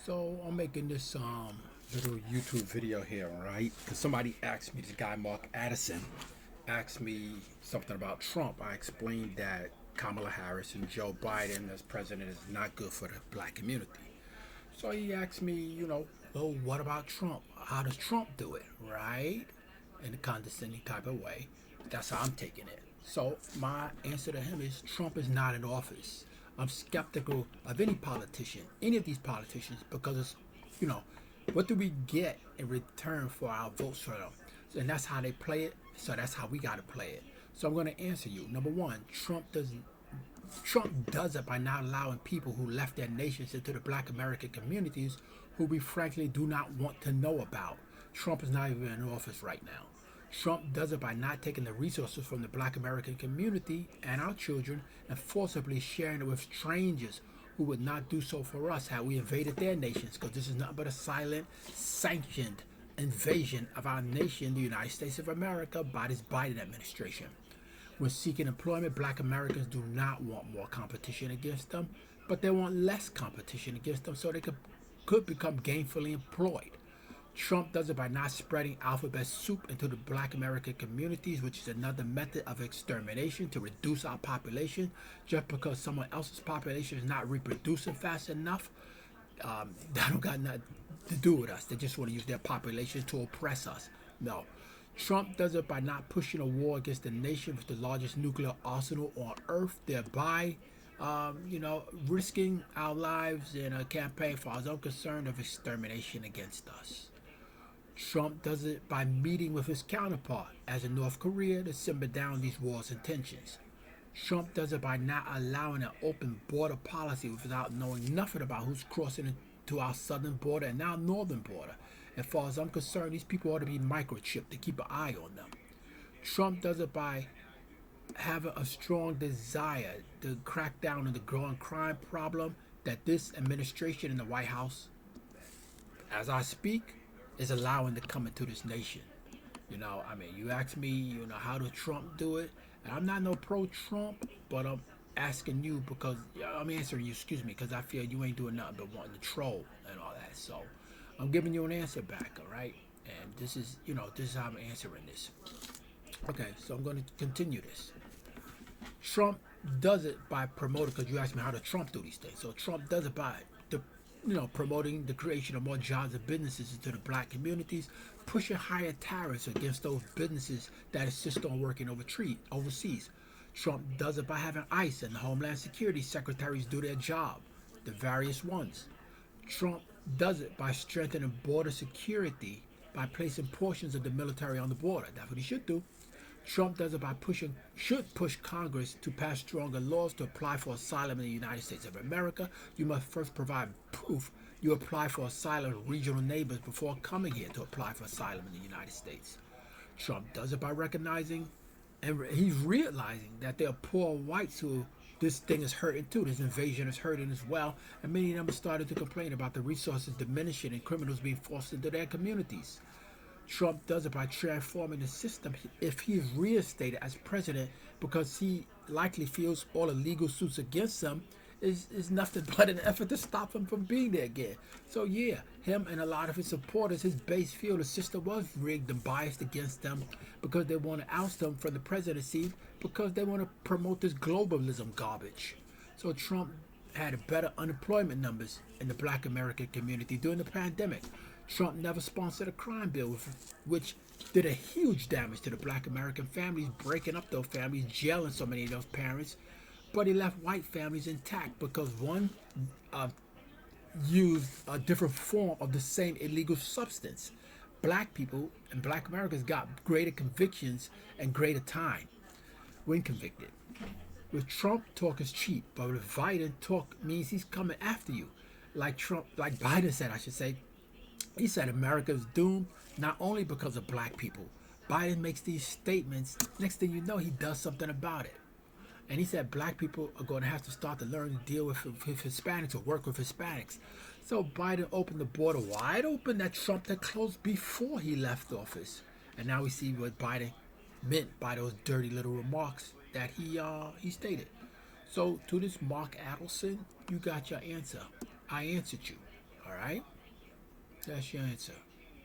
So I'm making this little YouTube video here, right? Because somebody asked me, this guy Mark Addison asked me something about Trump. I explained that Kamala Harris and Joe Biden as president is not good for the black community. So he asked me, well, what about Trump? How does Trump do it, right? In a condescending type of way. That's how I'm taking it. So my answer to him is Trump is not in office. I'm skeptical of any politician, any of these politicians, because it's, you know, what do we get in return for our votes for them? And that's how they play it. So that's how we got to play it. So I'm going to answer you. Number one, Trump does it by not allowing people who left their nations into the black American communities who we frankly do not want to know about. Trump is not even in office right now. Trump does it by not taking the resources from the black American community and our children and forcibly sharing it with strangers who would not do so for us had we invaded their nations, because this is nothing but a silent, sanctioned invasion of our nation, the United States of America, by this Biden administration. When seeking employment, black Americans do not want more competition against them, but they want less competition against them so they could become gainfully employed. Trump does it by not spreading alphabet soup into the black American communities, which is another method of extermination to reduce our population. Just because someone else's population is not reproducing fast enough, that don't got nothing to do with us. They just want to use their population to oppress us. No. Trump does it by not pushing a war against the nation with the largest nuclear arsenal on earth, thereby, risking our lives in a campaign, as far as I'm concerned, of extermination against us. Trump does it by meeting with his counterpart, as in North Korea, to simmer down these wars and tensions. Trump does it by not allowing an open border policy without knowing nothing about who's crossing into our southern border and our northern border. As far as I'm concerned, these people ought to be microchipped to keep an eye on them. Trump does it by having a strong desire to crack down on the growing crime problem that this administration in the White House, as I speak, is allowing to come into this nation. You ask me, how does Trump do it? And I'm not no pro-Trump, but I'm asking you because I'm answering you, excuse me, because I feel you ain't doing nothing but wanting to troll and all that. So I'm giving you an answer back, all right? And this is how I'm answering this. Okay, so I'm going to continue this. Trump does it by promoting, because you asked me how does Trump do these things. So Trump does it by promoting the creation of more jobs and businesses into the black communities, pushing higher tariffs against those businesses that insist on working overseas. Trump does it by having ICE and Homeland Security secretaries do their job, the various ones. Trump does it by strengthening border security by placing portions of the military on the border. That's what he should do. Trump does it by should push Congress to pass stronger laws to apply for asylum in the United States of America. You must first provide proof you apply for asylum with regional neighbors before coming here to apply for asylum in the United States. Trump does it by recognizing and he's realizing that there are poor whites who this thing is hurting too. This invasion is hurting as well. And many of them have started to complain about the resources diminishing and criminals being forced into their communities. Trump does it by transforming the system if he is reinstated as president, because he likely feels all the legal suits against him is nothing but an effort to stop him from being there again. So yeah, him and a lot of his supporters, his base feel the system was rigged and biased against them because they want to oust him from the presidency because they want to promote this globalism garbage. So Trump had better unemployment numbers in the black American community during the pandemic. Trump never sponsored a crime bill, which did a huge damage to the black American families, breaking up those families, jailing so many of those parents. But he left white families intact because one used a different form of the same illegal substance. Black people and black Americans got greater convictions and greater time when convicted. With Trump, talk is cheap, but with Biden, talk means he's coming after you. Like Biden said, I should say, he said America is doomed not only because of black people. Biden makes these statements. Next thing you know, he does something about it. And he said black people are going to have to start to learn to deal with Hispanics or work with Hispanics. So Biden opened the border wide open that Trump had closed before he left office. And now we see what Biden meant by those dirty little remarks that he stated. So to this Mark Addison, you got your answer. I answered you. All right? That's your answer.